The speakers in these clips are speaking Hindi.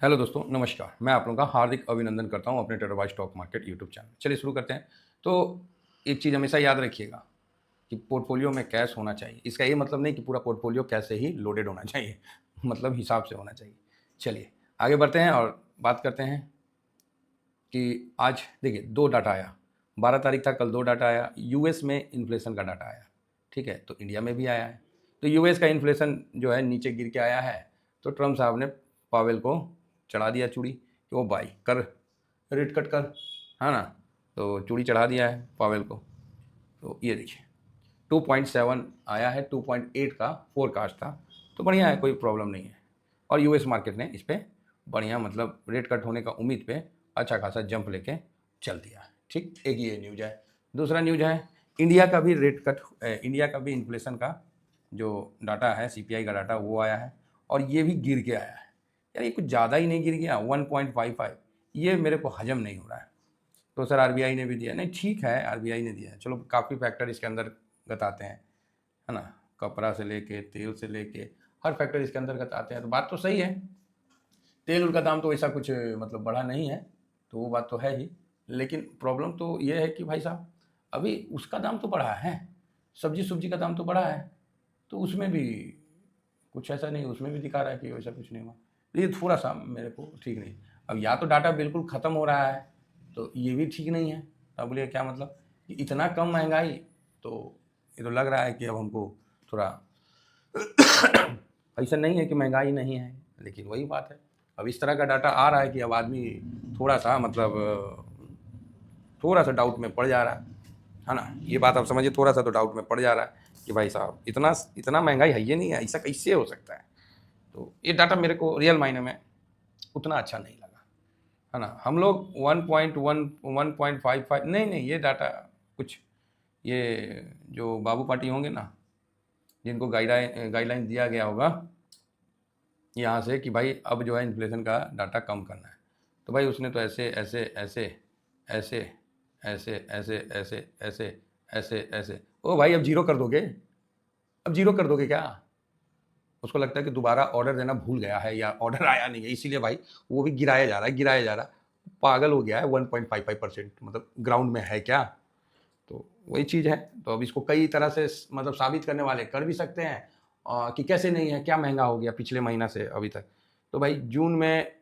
हेलो दोस्तों, नमस्कार। मैं आप लोगों का हार्दिक अभिनंदन करता हूं अपने trader by stock market YouTube channel. चलिए शुरू करते हैं। तो एक चीज़ हमेशा याद रखिएगा कि पोर्टफोलियो में कैश होना चाहिए। इसका ये मतलब नहीं कि पूरा पोर्टफोलियो कैश से ही लोडेड होना चाहिए मतलब हिसाब से होना चाहिए। चलिए आगे बढ़ते हैं और बात करते हैं कि आज देखिए 2 डाटा आया। 12 तारीख था, कल 2 डाटा आया। यूएस में इन्फ्लेशन का डाटा आया, ठीक है? तो इंडिया में भी आया है। तो यूएस का इन्फ्लेशन जो है नीचे गिर के आया है, तो ट्रम्प साहब ने पावेल को चढ़ा दिया चूड़ी कि वो भाई कर, रेट कट कर, है ना? तो चूड़ी चढ़ा दिया है पावेल को। तो ये देखिए 2.7 आया है, 2.8 का फोरकास्ट था। तो बढ़िया है, कोई प्रॉब्लम नहीं है। और यूएस मार्केट ने इस पर बढ़िया मतलब रेट कट होने का उम्मीद पे अच्छा खासा जंप लेके चल दिया। ठीक, एक ये न्यूज़ है। दूसरा न्यूज़ है इंडिया का भी रेट कट, इंडिया का भी इन्फ्लेशन का जो डाटा है, सीपीआई का डाटा, वो आया है और ये भी गिर के आया है। यार ये कुछ ज़्यादा ही नहीं गिर गया 1.55? ये मेरे को हजम नहीं हो रहा है। तो सर आरबीआई ने भी दिया, नहीं ठीक है आरबीआई ने दिया है, चलो काफ़ी फैक्टर इसके अंदर बताते हैं, है ना? कपड़ा से लेके तेल से लेके हर फैक्टर इसके अंतर्गत आते हैं। तो बात तो सही है, तेल का दाम तो ऐसा कुछ मतलब बढ़ा नहीं है, तो वो बात तो है ही। लेकिन प्रॉब्लम तो ये है कि भाई साहब अभी उसका दाम तो बढ़ा है, सब्जी का दाम तो बढ़ा है, तो उसमें भी कुछ ऐसा नहीं, उसमें भी दिखा रहा है कि वैसा कुछ नहीं हुआ। तो ये थोड़ा सा मेरे को ठीक नहीं। अब या तो डाटा बिल्कुल ख़त्म हो रहा है, तो ये भी ठीक नहीं है। अब बोलिए क्या मतलब कि इतना कम महंगाई, तो ये तो लग रहा है कि अब हमको थोड़ा ऐसा नहीं है कि महंगाई नहीं है, लेकिन वही बात है, अब इस तरह का डाटा आ रहा है कि अब आदमी थोड़ा सा मतलब थोड़ा सा डाउट में पड़ जा रहा है ना? ये बात आप समझिए, थोड़ा सा तो डाउट में पड़ जा रहा है कि भाई साहब इतना इतना महंगाई है ये नहीं है, ऐसा कैसे हो सकता है? तो ये डाटा मेरे को रियल मायने में उतना अच्छा नहीं लगा, है ना? हम लोग 1.1 1.55, नहीं ये डाटा कुछ, ये जो बाबू पार्टी होंगे ना, जिनको गाइडलाइन दिया गया होगा यहाँ से कि भाई अब जो है इन्फ्लेशन का डाटा कम करना है, तो भाई उसने तो ऐसे ऐसे ऐसे ऐसे ऐसे ऐसे ऐसे ऐसे ऐसे ऐसे, ओ भाई अब जीरो कर दोगे? अब जीरो कर दोगे क्या? उसको लगता है कि दोबारा ऑर्डर देना भूल गया है या ऑर्डर आया नहीं है, इसीलिए भाई वो भी गिराया जा रहा है, गिराया जा रहा है। पागल हो गया है। 1.55% मतलब ग्राउंड में है क्या? तो वही चीज़ है। तो अब इसको कई तरह से मतलब साबित करने वाले कर भी सकते हैं कि कैसे नहीं है, क्या महंगा हो गया पिछले महीना से अभी तक। तो भाई जून में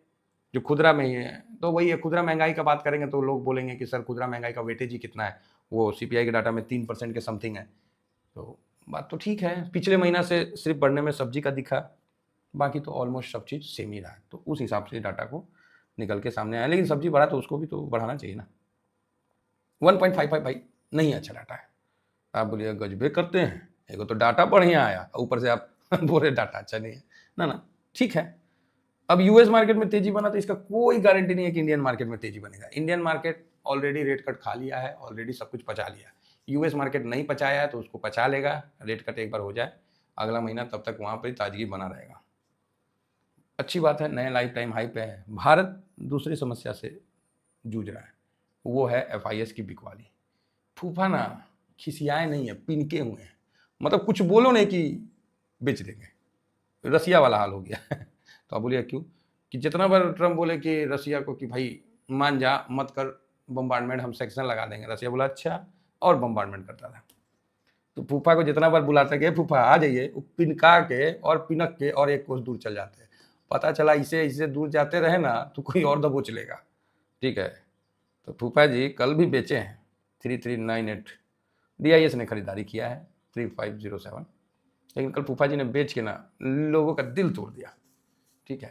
जो खुदरा में ही है, तो वही है, खुदरा महंगाई का बात करेंगे तो लोग बोलेंगे कि सर खुदरा महंगाई का वेटेज ही कितना है, वो सीपीआई के डाटा में 3% के समथिंग है। तो बात तो ठीक है, पिछले महीना से सिर्फ बढ़ने में सब्जी का दिखा, बाकी तो ऑलमोस्ट सब चीज़ सेम ही रहा है। तो उस हिसाब से डाटा को निकल के सामने आया, लेकिन सब्जी बढ़ा तो उसको भी तो बढ़ाना चाहिए ना। 1.55 भाई नहीं अच्छा डाटा है। आप बोलिए गजबे करते हैं, एगो तो डाटा बढ़िया आया, ऊपर से आप बोल रहे डाटा अच्छा नहीं है। ना ना, ठीक है। अब यूएस मार्केट में तेजी बना तो इसका कोई गारंटी नहीं है कि इंडियन मार्केट में तेजी बनेगा। Indian market already rate cut खा लिया है, ऑलरेडी सब कुछ पचा लिया है। यूएस मार्केट नहीं पचाया है तो उसको पचा लेगा, रेट कट एक बार हो जाए अगला महीना, तब तक वहाँ पर ताजगी बना रहेगा। अच्छी बात है, नए लाइफ टाइम हाई पे है। भारत दूसरी समस्या से जूझ रहा है, वो है एफआईएस की बिकवाली। फूफा ना खिसियाए नहीं है, पिनके हुए हैं, मतलब कुछ बोलो नहीं कि बेच देंगे। रसिया वाला हाल हो गया तो आप बोलिए क्यों? कि जितना बार ट्रम्प बोले कि रसिया को कि भाई मान जा, मत कर बम्बार्डमेंट, हम सेक्शन लगा देंगे, रसिया बोला अच्छा, और बम्बार्डमेंट करता था। तो फूफा को जितना बार बुलाते गए फूफा आ जाइए, वो पिनका के और पिनक के और एक कोस दूर चल जाते हैं। पता चला इसे इससे दूर जाते रहे ना तो कोई और दबोच लेगा। ठीक है, तो फूफा जी कल भी बेचे हैं 3398, डीआईएस ने खरीदारी किया है 3507, लेकिन कल फूफा जी ने बेच के ना लोगों का दिल तोड़ दिया। ठीक है,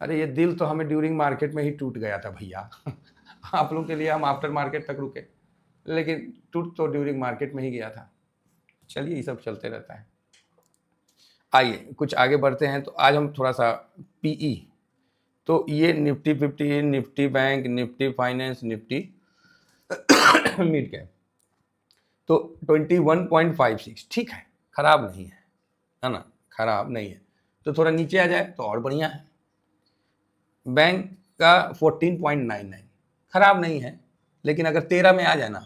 अरे ये दिल तो हमें ड्यूरिंग मार्केट में ही टूट गया था भैया आप लोगों के लिए हम आफ्टर मार्केट तक रुके, लेकिन टूट तो ड्यूरिंग मार्केट में ही गया था। चलिए ये सब चलते रहता है। आइए कुछ आगे बढ़ते हैं। तो आज हम थोड़ा सा पीई, तो ये Nifty 50, Nifty bank, Nifty finance, Nifty mid cap, तो 21.56 ठीक है, खराब नहीं है ना? खराब नहीं है। तो थोड़ा नीचे आ जाए तो और बढ़िया है। बैंक का 14.99 खराब नहीं है, लेकिन अगर 13 में आ जाए ना,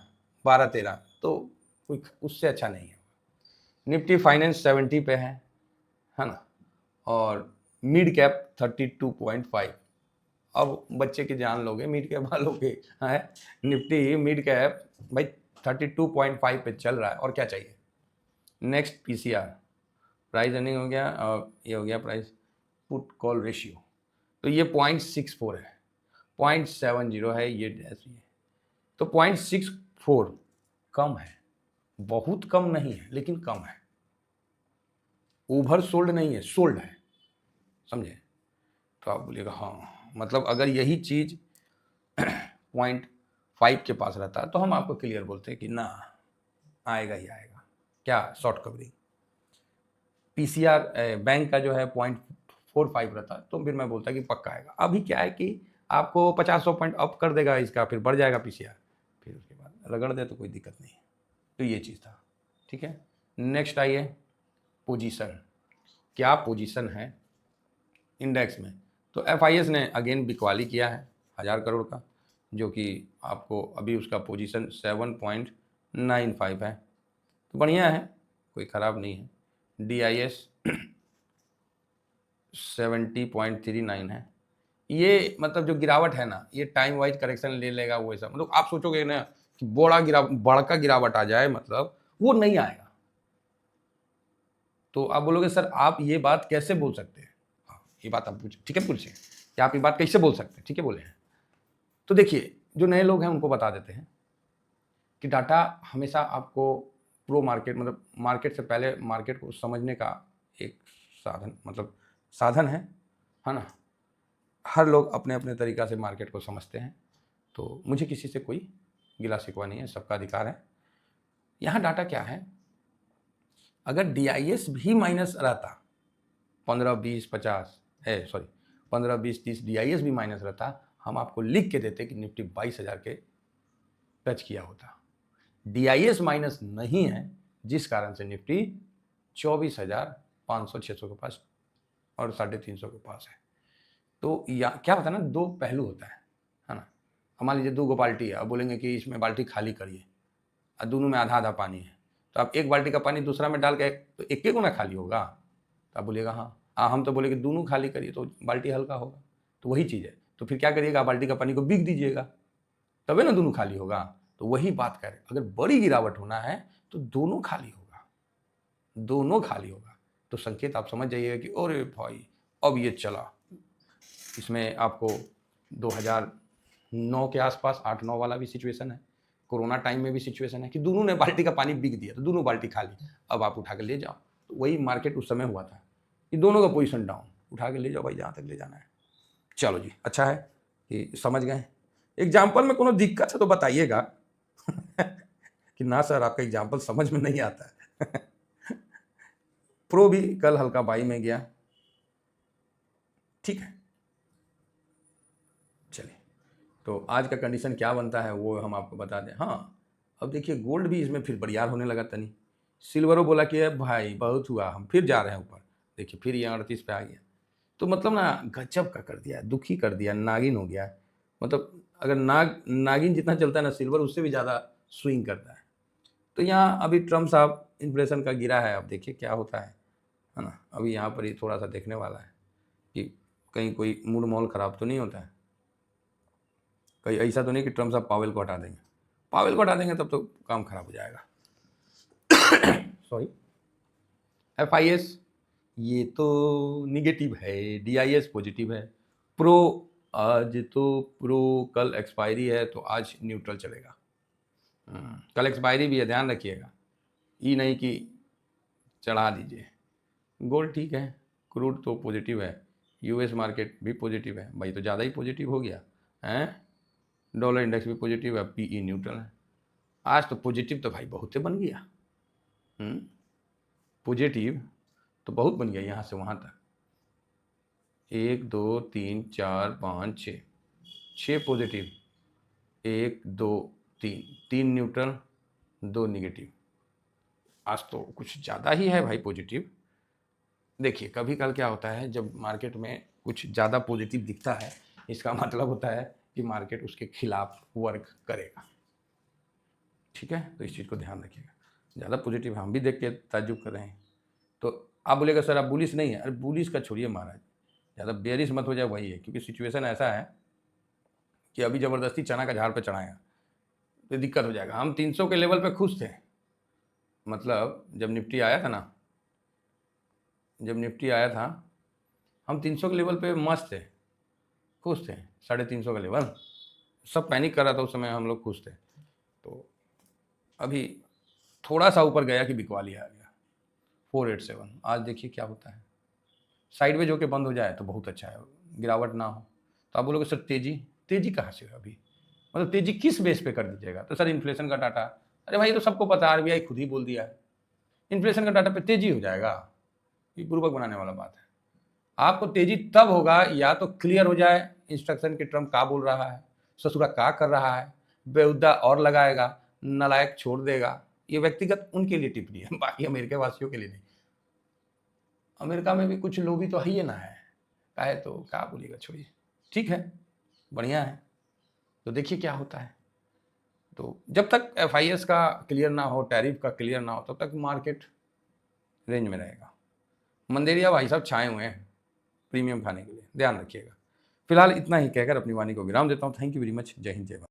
12-13, तो कोई उससे अच्छा नहीं है। निफ्टी फाइनेंस 70 पे है ना? और मिड कैप 32.5, अब बच्चे की जान लोगे मिड कैप वालों के। है निफ्टी मिड कैप भाई 32.5 पे चल रहा है, और क्या चाहिए। नेक्स्ट पीसीआर, प्राइस अर्निंग हो गया, और ये हो गया प्राइस पुट कॉल रेशियो, तो ये 0.64 है, 0.70 है ये डैश, ये तो 0.64 कम है, बहुत कम नहीं है लेकिन कम है, ओवर सोल्ड नहीं है, सोल्ड है, समझे। तो आप बोलिएगा हाँ, मतलब अगर यही चीज 0.5 के पास रहता है तो हम आपको क्लियर बोलते हैं कि ना, आएगा ही आएगा, क्या शॉर्ट कवरिंग। पीसीआर बैंक का जो है 0.45 रहता है तो फिर मैं बोलता कि पक्का आएगा। अभी क्या है कि आपको 50-100 पॉइंट अप कर देगा इसका, फिर बढ़ जाएगा पीसीआर, फिर उसके बाद रगड़ दे तो कोई दिक्कत नहीं है। तो ये चीज़ था, ठीक है। नेक्स्ट आइए, पोजीशन, क्या पोजीशन है इंडेक्स में। तो एफआईएस ने अगेन बिकवाली किया है 1000 करोड़ का, जो कि आपको अभी उसका पोजीशन 7.95 है, तो बढ़िया है, कोई ख़राब नहीं है। DIS 70.39 है। ये मतलब जो गिरावट है ना, ये टाइम वाइज करेक्शन ले लेगा, वो ऐसा मतलब आप सोचोगे ना कि बड़का गिरावट आ जाए, मतलब वो नहीं आएगा। तो आप बोलोगे सर आप ये बात कैसे बोल सकते हैं, हाँ ये बात आप पूछे, ठीक है, पूछिए कि आप ये बात कैसे बोल सकते हैं, ठीक है बोले हैं। तो देखिए जो नए लोग हैं उनको बता देते हैं कि डाटा हमेशा आपको प्रो मार्केट, मतलब मार्केट से पहले मार्केट को समझने का एक साधन, मतलब साधन है ना। हर लोग अपने अपने तरीक़ा से मार्केट को समझते हैं, तो मुझे किसी से कोई गिला शिकवा नहीं है, सबका अधिकार है। यहाँ डाटा क्या है, अगर DIS भी माइनस रहता, 15, 20, 50 है, सॉरी 15, 20, 30 DIS भी माइनस रहता, हम आपको लिख के देते कि निफ्टी 22,000 के टच किया होता। DIS माइनस नहीं है, जिस कारण से निफ्टी 24,500 600 के पास और 350 के पास है। तो या क्या होता है ना, दो पहलू होता है ना। मान लीजिए 2 बाल्टी है, अब बोलेंगे कि इसमें बाल्टी खाली करिए, और दोनों में आधा आधा पानी है, तो आप एक बाल्टी का पानी दूसरा में डाल के तो एक गुना खाली होगा, तो आप बोलिएगा हाँ, हम तो बोले कि दोनों खाली करिए तो बाल्टी हल्का होगा। तो वही चीज़ है, तो फिर क्या करिएगा, बाल्टी का पानी को बिक दीजिएगा, तबे ना दोनों खाली होगा। तो वही बात करें, अगर बड़ी गिरावट होना है तो दोनों खाली होगा, दोनों खाली होगा। तो संकेत आप समझ जाइएगा कि अरे भाई अब ये चला। इसमें आपको 2009 के आसपास 8-9 वाला भी सिचुएशन है, कोरोना टाइम में भी सिचुएशन है कि दोनों ने बाल्टी का पानी बिक दिया, तो दोनों बाल्टी खाली, अब आप उठा के ले जाओ। तो वही मार्केट उस समय हुआ था कि दोनों का पोजीशन डाउन, उठा के ले जाओ भाई जहाँ तक ले जाना है। चलो जी, अच्छा है कि समझ गए। एग्जाम्पल में कोनो दिक्कत है तो बताइएगा कि ना सर आपका एग्जाम्पल समझ में नहीं आता है। प्रो भी कल हल्का बाई में गया, ठीक है। चलिए, तो आज का कंडीशन क्या बनता है वो हम आपको बता दें। हाँ, अब देखिए गोल्ड भी इसमें फिर बरियार होने लगा तनी। सिल्वरो बोला कि भाई बहुत हुआ, हम फिर जा रहे हैं ऊपर, देखिए फिर ये 38 पे आ गया। तो मतलब ना गजब का कर दिया, दुखी कर दिया, नागिन हो गया। मतलब अगर नागिन जितना चलता है ना, सिल्वर उससे भी ज़्यादा स्विंग करता है। तो यहाँ अभी ट्रम्प साहब इन्फ्लेशन का गिरा है, अब देखिए क्या होता है ना। अभी यहाँ पर ही थोड़ा सा देखने वाला है कि कहीं कोई मूड माहौल ख़राब तो नहीं होता है, कहीं ऐसा तो नहीं कि ट्रम्प साहब पावेल को हटा देंगे। पावेल को हटा देंगे तब तो काम खराब हो जाएगा। सॉरी, FIS ये तो निगेटिव है, DIS पॉजिटिव है। प्रो आज तो प्रो कल एक्सपायरी है तो आज न्यूट्रल चलेगा। कल एक्सपायरी भी है, ध्यान रखिएगा, ये नहीं कि चढ़ा दीजिए। गोल्ड ठीक है, क्रूड तो पॉजिटिव है, US मार्केट भी पॉजिटिव है, भाई तो ज़्यादा ही पॉजिटिव हो गया हैं। डॉलर इंडेक्स भी पॉजिटिव है, PE न्यूट्रल है। आज तो पॉजिटिव तो भाई बहुत से बन गया, पॉजिटिव तो बहुत बन गया यहाँ से वहाँ तक। 1 2 3 4 5 6, 6 पॉजिटिव, 1 2 3, 3 न्यूट्रल, 2 निगेटिव। आज तो कुछ ज़्यादा ही है भाई पॉजिटिव। देखिए कभी कल क्या होता है, जब मार्केट में कुछ ज़्यादा पॉजिटिव दिखता है, इसका मतलब होता है कि मार्केट उसके खिलाफ वर्क करेगा, ठीक है। तो इस चीज़ को ध्यान रखिएगा। ज़्यादा पॉजिटिव हम भी देख के ताज्जुब कर रहे हैं। तो आप बोलेगा सर आप बुलिश नहीं है, अरे बुलिश का छोड़िए महाराज, ज़्यादा बेरिश मत हो जाए, वही है, क्योंकि सिचुएशन ऐसा है कि अभी ज़बरदस्ती चना का झाड़ पे चढ़ाएगा तो दिक्कत हो जाएगा। हम 300 के लेवल पे खुश थे, मतलब जब निफ्टी आया था ना, जब निफ्टी आया था हम 300 के लेवल पे मस्त थे, खुश थे। 350 का लेवल, सब पैनिक कर रहा था उस समय, हम लोग खुश थे। तो अभी थोड़ा सा ऊपर गया कि बिकवाली आ गया 487। आज देखिए क्या होता है, साइडवेज होके बंद हो जाए तो बहुत अच्छा है, गिरावट ना हो। तो आप बोलोगे सर तेजी कहाँ से है अभी, मतलब तेजी किस बेस पे कर दीजिएगा? तो सर इन्फ्लेशन का डाटा, अरे भाई तो सबको पता है, आरबीआई खुद ही बोल दिया है इन्फ्लेशन का डाटा पे तेजी हो जाएगा। ये पूर्वक बनाने वाला बात है। आपको तेजी तब होगा या तो क्लियर हो जाए इंस्ट्रक्शन के ट्रम्प का बोल रहा है, ससुरा का कर रहा है, बेहुदा और लगाएगा, नालायक छोड़ देगा। ये व्यक्तिगत उनके लिए टिप्पणी है, बाकी अमेरिका वासियों के लिए नहीं। अमेरिका में भी कुछ लोभी तो है ना है, काहे तो क्या बोलिएगा, छोड़िए, ठीक है, बढ़िया है। तो देखिए क्या होता है। तो जब तक FIS का क्लियर ना हो, टैरिफ का क्लियर ना हो, तब तक मार्केट रेंज में रहेगा। मंदेरिया भाई साहब छाए हुए हैं प्रीमियम खाने के लिए, ध्यान रखिएगा। फिलहाल इतना ही कहकर अपनी वाणी को विराम देता हूँ। Thank you very much. जय हिंद, जय भारत।